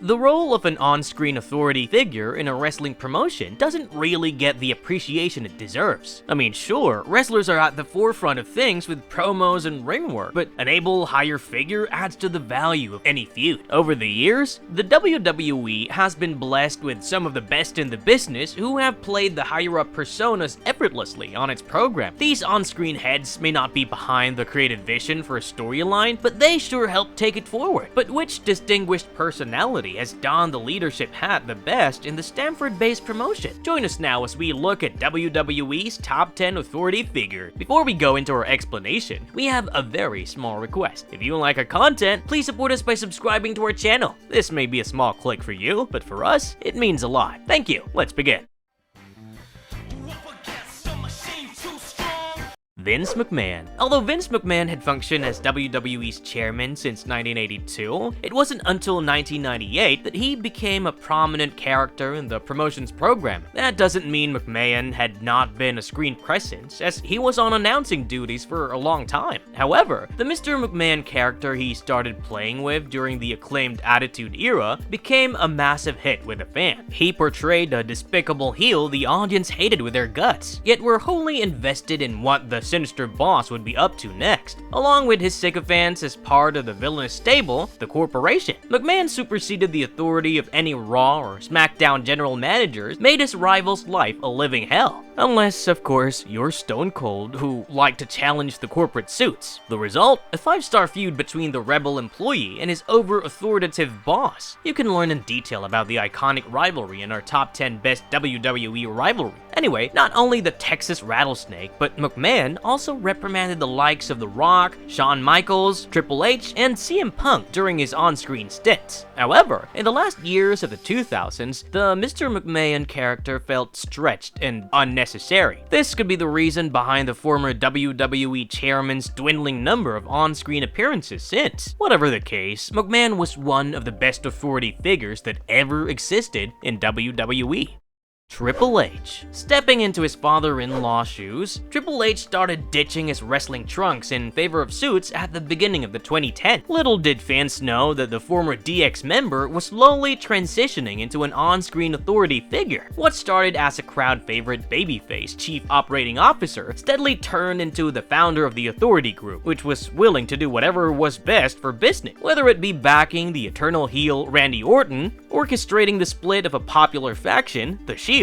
the role of an on-screen authority figure in a wrestling promotion doesn't really get the appreciation it deserves. I mean, sure, wrestlers are at the forefront of things with promos and ring work, but an able higher figure adds to the value of any feud. Over the years, the WWE has been blessed with some of the best in the business who have played the higher-up personas effortlessly on its program. These on-screen heads may not be behind the creative vision for a storyline, but they sure help take it forward. But which distinguished personality has donned the leadership hat the best in the Stamford-based promotion? Join us now as we look at WWE's top 10 authority figures. Before we go into our explanation, we have a very small request. If you like our content, please support us by subscribing to our channel. This may be a small click for you, but for us, it means a lot. Thank you. Let's begin. Vince McMahon. Although Vince McMahon had functioned as WWE's chairman since 1982, it wasn't until 1998 that he became a prominent character in the promotion's program. That doesn't mean McMahon had not been a screen presence, as he was on announcing duties for a long time. However, the Mr. McMahon character he started playing with during the acclaimed Attitude Era became a massive hit with the fans. He portrayed a despicable heel the audience hated with their guts, yet were wholly invested in what the sinister boss would be up to next. Along with his sycophants as part of the villainous stable, the corporation, McMahon superseded the authority of any Raw or SmackDown general managers, made his rival's life a living hell. Unless, of course, you're Stone Cold, who like to challenge the corporate suits. The result? A 5-star feud between the rebel employee and his over-authoritative boss. You can learn in detail about the iconic rivalry in our top 10 best WWE rivalry. Anyway, not only the Texas Rattlesnake, but McMahon also reprimanded the likes of The Rock, Shawn Michaels, Triple H, and CM Punk during his on-screen stints. However, in the last years of the 2000s, the Mr. McMahon character felt stretched and unnecessary. This could be the reason behind the former WWE chairman's dwindling number of on-screen appearances since. Whatever the case, McMahon was one of the best authority figures that ever existed in WWE. Triple H. Stepping into his father-in-law's shoes, Triple H started ditching his wrestling trunks in favor of suits at the beginning of the 2010s. Little did fans know that the former DX member was slowly transitioning into an on-screen authority figure. What started as a crowd favorite babyface chief operating officer steadily turned into the founder of the authority group, which was willing to do whatever was best for business, whether it be backing the eternal heel Randy Orton, orchestrating the split of a popular faction, The Shield,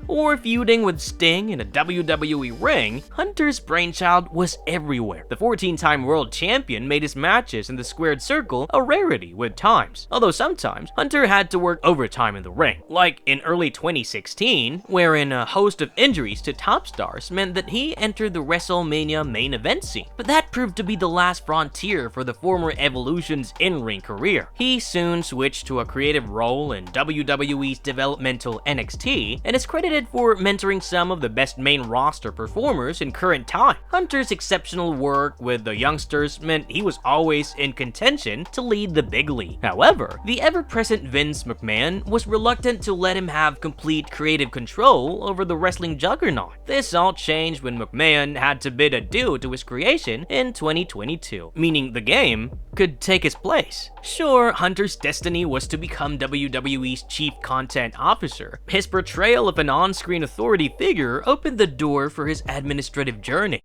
or feuding with Sting in a WWE ring. Hunter's brainchild was everywhere. The 14-time world champion made his matches in the squared circle a rarity with times, although sometimes Hunter had to work overtime in the ring, like in early 2016, wherein a host of injuries to top stars meant that he entered the WrestleMania main event scene. But that proved to be the last frontier for the former Evolution's in-ring career. He soon switched to a creative role in WWE's developmental NXT, and is credited for mentoring some of the best main roster performers in current time. Hunter's exceptional work with the youngsters meant he was always in contention to lead the big league. However, the ever-present Vince McMahon was reluctant to let him have complete creative control over the wrestling juggernaut. This all changed when McMahon had to bid adieu to his creation in 2022, meaning the game could take his place. Sure, Hunter's destiny was to become WWE's chief content officer. His portrayal of an on-screen authority figure opened the door for his administrative journey.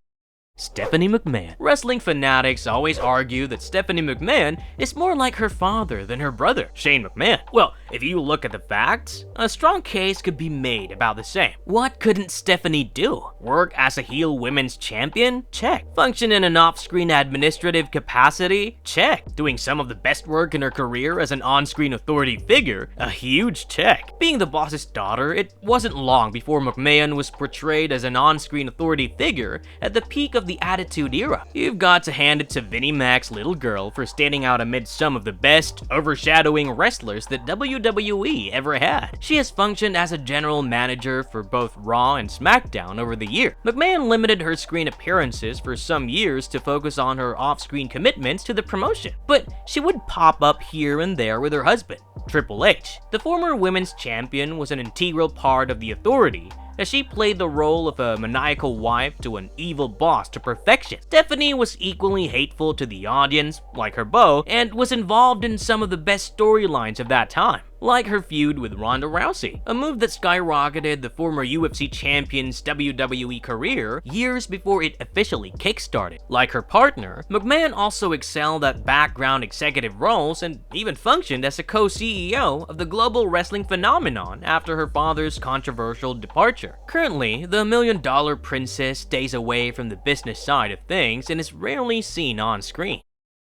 Stephanie McMahon. Wrestling fanatics always argue that Stephanie McMahon is more like her father than her brother, Shane McMahon. Well, if you look at the facts, a strong case could be made about the same. What couldn't Stephanie do? Work as a heel women's champion? Check. Function in an off-screen administrative capacity? Check. Doing some of the best work in her career as an on-screen authority figure? A huge check. Being the boss's daughter, it wasn't long before McMahon was portrayed as an on-screen authority figure at the peak of the Attitude Era. You've got to hand it to Vinnie Mac's little girl for standing out amid some of the best, overshadowing wrestlers that WWE ever had. She has functioned as a general manager for both Raw and SmackDown over the year. McMahon limited her screen appearances for some years to focus on her off-screen commitments to the promotion, but she would pop up here and there with her husband, Triple H. The former women's champion was an integral part of the authority, as she played the role of a maniacal wife to an evil boss to perfection. Stephanie was equally hateful to the audience, like her beau, and was involved in some of the best storylines of that time. like her feud with Ronda Rousey, a move that skyrocketed the former UFC champion's WWE career years before it officially kickstarted. Like her partner, McMahon also excelled at background executive roles and even functioned as a co-CEO of the global wrestling phenomenon after her father's controversial departure. Currently, the million-dollar princess stays away from the business side of things and is rarely seen on screen.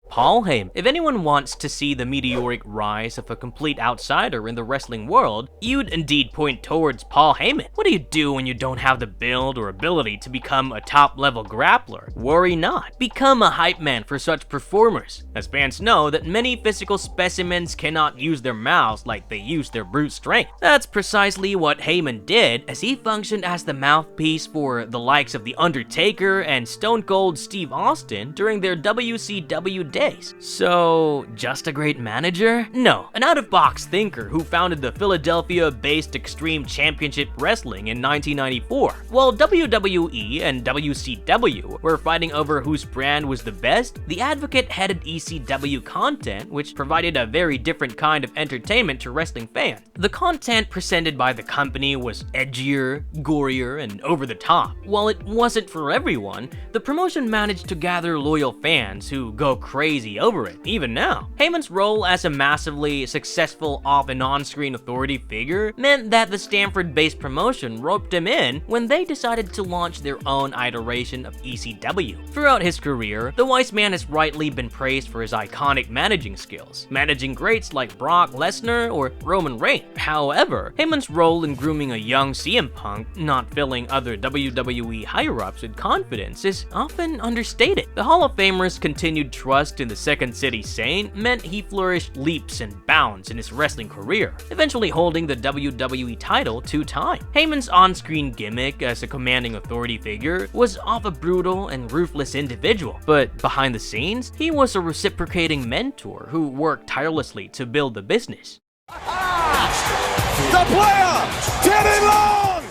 Paul Heyman. If anyone wants to see the meteoric rise of a complete outsider in the wrestling world, you'd indeed point towards Paul Heyman. What do you do when you don't have the build or ability to become a top-level grappler? Worry not. Become a hype man for such performers, as fans know that many physical specimens cannot use their mouths like they use their brute strength. That's precisely what Heyman did, as he functioned as the mouthpiece for the likes of The Undertaker and Stone Cold Steve Austin during their WCW days. So, just a great manager? No, an out-of-box thinker who founded the Philadelphia-based Extreme Championship Wrestling in 1994. While WWE and WCW were fighting over whose brand was the best, the Advocate headed ECW content, which provided a very different kind of entertainment to wrestling fans. The content presented by the company was edgier, gorier, and over the top. While it wasn't for everyone, the promotion managed to gather loyal fans who go crazy over it, even now. Heyman's role as a massively successful off and on-screen authority figure meant that the Stanford-based promotion roped him in when they decided to launch their own iteration of ECW. Throughout his career, the wise man has rightly been praised for his iconic managing skills, managing greats like Brock Lesnar or Roman Reigns. However, Heyman's role in grooming a young CM Punk, not filling other WWE higher-ups with confidence, is often understated. The Hall of Famer's continued trust in the Second City Saint meant he flourished leaps and bounds in his wrestling career, eventually holding the WWE title 2 times. Heyman's on-screen gimmick as a commanding authority figure was of a brutal and ruthless individual, but behind the scenes, he was a reciprocating mentor who worked tirelessly to build the business. The player, Teddy Long!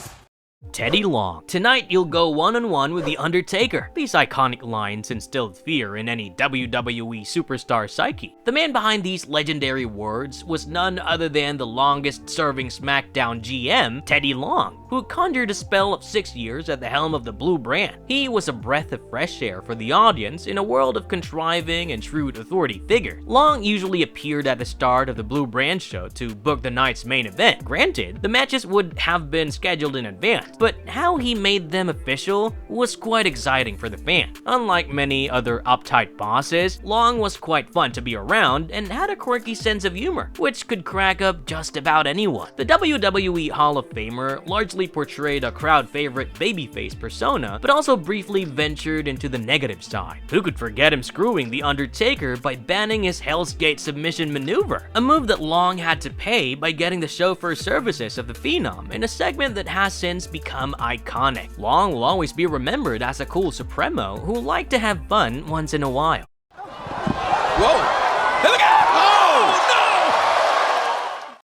Teddy Long. Tonight, you'll go one-on-one with The Undertaker. These iconic lines instilled fear in any WWE superstar psyche. The man behind these legendary words was none other than the longest-serving SmackDown GM, Teddy Long, who conjured a spell of 6 years at the helm of the Blue brand. He was a breath of fresh air for the audience in a world of contriving and shrewd authority figures. Long usually appeared at the start of the Blue brand show to book the night's main event. Granted, the matches would have been scheduled in advance, but how he made them official was quite exciting for the fan. Unlike many other uptight bosses, Long was quite fun to be around and had a quirky sense of humor, which could crack up just about anyone. The WWE Hall of Famer largely portrayed a crowd favorite babyface persona, but also briefly ventured into the negative side. Who could forget him screwing The Undertaker by banning his Hell's Gate submission maneuver, a move that Long had to pay by getting the chauffeur services of the Phenom in a segment that has since become iconic. Long will always be remembered as a cool Supremo who liked to have fun once in a while. Whoa! Look out! Oh,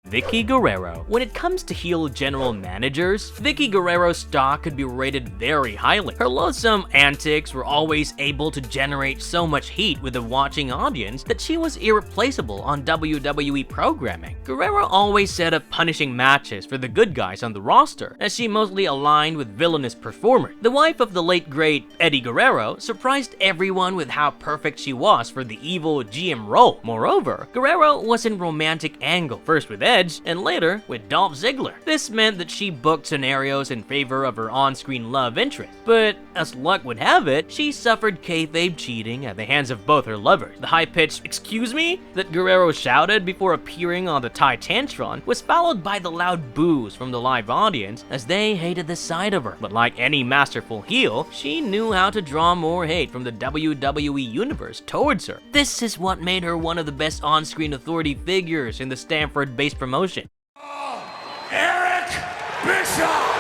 no! Vicki Guerrero. When it comes to heel general managers, Vicki Guerrero's stock could be rated very highly. Her loathsome antics were always able to generate so much heat with the watching audience that she was irreplaceable on WWE programming. Guerrero always set up punishing matches for the good guys on the roster, as she mostly aligned with villainous performers. The wife of the late great Eddie Guerrero surprised everyone with how perfect she was for the evil GM role. Moreover, Guerrero was in romantic angle, first with Edge, and later with Dolph Ziggler. This meant that she booked scenarios in favor of her on-screen love interest, but as luck would have it, she suffered kayfabe cheating at the hands of both her lovers. The high-pitched "excuse me" that Guerrero shouted before appearing on the Titantron was followed by the loud boos from the live audience as they hated the sight of her. But like any masterful heel, she knew how to draw more hate from the WWE universe towards her. This is what made her one of the best on-screen authority figures in the Stanford-based promotion. Eric Bischoff!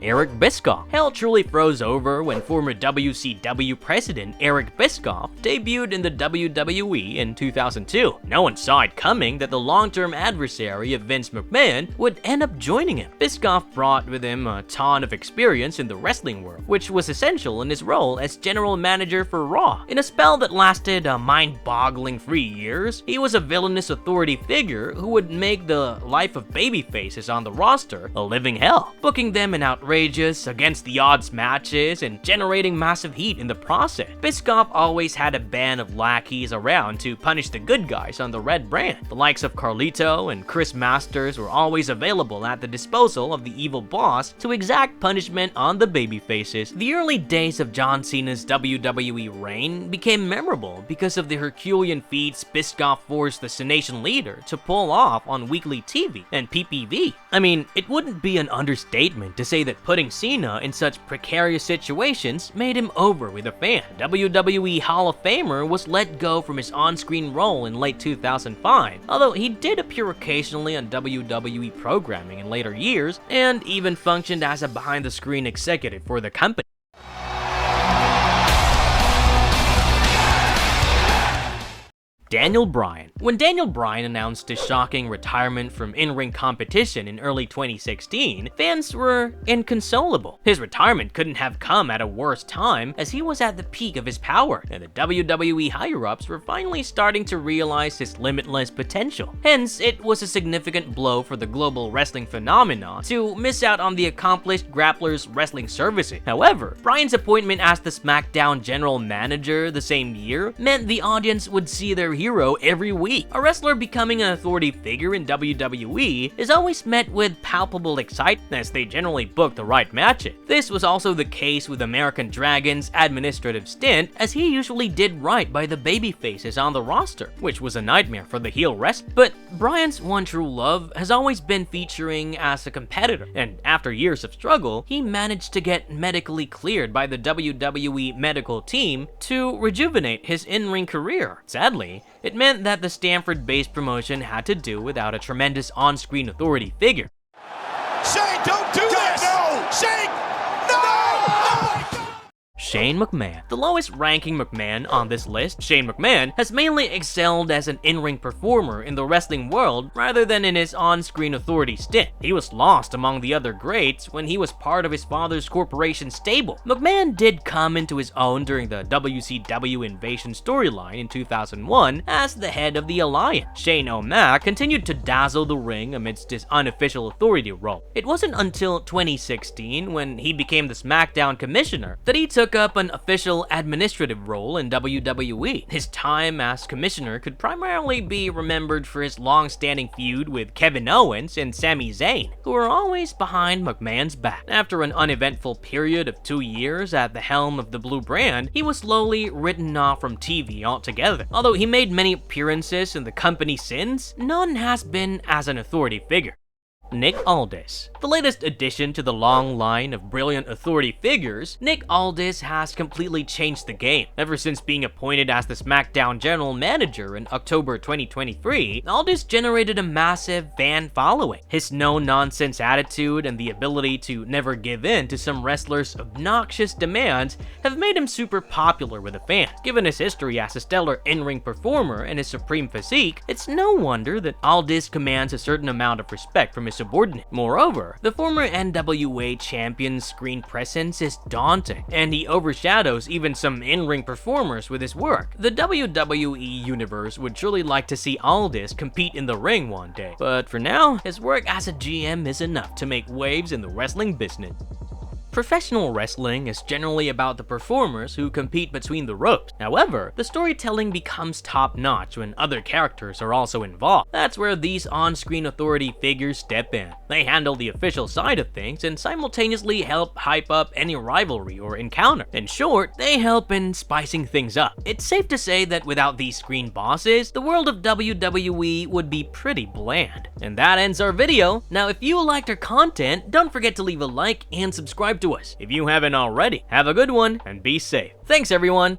Eric Bischoff. Hell truly froze over when former WCW president Eric Bischoff debuted in the WWE in 2002. No one saw it coming that the long-term adversary of Vince McMahon would end up joining him. Bischoff brought with him a ton of experience in the wrestling world, which was essential in his role as general manager for Raw. In a spell that lasted a mind-boggling 3 years, he was a villainous authority figure who would make the life of babyfaces on the roster a living hell, booking them in outrageous, against-the-odds matches and generating massive heat in the process. Bischoff always had a band of lackeys around to punish the good guys on the red brand. The likes of Carlito and Chris Masters were always available at the disposal of the evil boss to exact punishment on the babyfaces. The early days of John Cena's WWE reign became memorable because of the Herculean feats Bischoff forced the Cenation leader to pull off on weekly TV and PPV. I mean, it wouldn't be an understatement to say that putting Cena in such precarious situations made him over with a fan. WWE Hall of Famer was let go from his on-screen role in late 2005, although he did appear occasionally on WWE programming in later years and even functioned as a behind-the-screen executive for the company. Daniel Bryan. When Daniel Bryan announced his shocking retirement from in-ring competition in early 2016, fans were inconsolable. His retirement couldn't have come at a worse time, as he was at the peak of his power, and the WWE higher-ups were finally starting to realize his limitless potential. Hence, it was a significant blow for the global wrestling phenomenon to miss out on the accomplished grappler's wrestling services. However, Bryan's appointment as the SmackDown general manager the same year meant the audience would see their hero every week. A wrestler becoming an authority figure in WWE is always met with palpable excitement as they generally book the right matches. This was also the case with American Dragon's administrative stint, as he usually did right by the babyfaces on the roster, which was a nightmare for the heel wrestler. But Bryan's one true love has always been featuring as a competitor, and after years of struggle, he managed to get medically cleared by the WWE medical team to rejuvenate his in-ring career. Sadly, it meant that the Stanford-based promotion had to do without a tremendous on-screen authority figure. Shane, don't do this! No! Shane! No! Oh my God! Shane McMahon. The lowest ranking McMahon on this list, Shane McMahon, has mainly excelled as an in-ring performer in the wrestling world rather than in his on-screen authority stint. He was lost among the other greats when he was part of his father's corporation stable. McMahon did come into his own during the WCW Invasion storyline in 2001 as the head of the Alliance. Shane O'Mac continued to dazzle the ring amidst his unofficial authority role. It wasn't until 2016, when he became the SmackDown commissioner, that he took up an official administrative role in WWE. His time as commissioner could primarily be remembered for his long-standing feud with Kevin Owens and Sami Zayn, who were always behind McMahon's back. After an uneventful period of 2 years at the helm of the Blue brand, he was slowly written off from TV altogether. Although he made many appearances in the company since, none has been as an authority figure. Nick Aldis. The latest addition to the long line of brilliant authority figures, Nick Aldis has completely changed the game. Ever since being appointed as the SmackDown general manager in October 2023, Aldis generated a massive fan following. His no-nonsense attitude and the ability to never give in to some wrestlers' obnoxious demands have made him super popular with the fans. Given his history as a stellar in-ring performer and his supreme physique, it's no wonder that Aldis commands a certain amount of respect from his subordinate. Moreover, the former NWA champion's screen presence is daunting, and he overshadows even some in-ring performers with his work. The WWE universe would truly like to see Aldis compete in the ring one day, but for now, his work as a GM is enough to make waves in the wrestling business. Professional wrestling is generally about the performers who compete between the ropes. However, the storytelling becomes top-notch when other characters are also involved. That's where these on-screen authority figures step in. They handle the official side of things and simultaneously help hype up any rivalry or encounter. In short, they help in spicing things up. It's safe to say that without these screen bosses, the world of WWE would be pretty bland. And that ends our video. Now, if you liked our content, don't forget to leave a like and subscribe to us. If you haven't already, have a good one and be safe. Thanks everyone!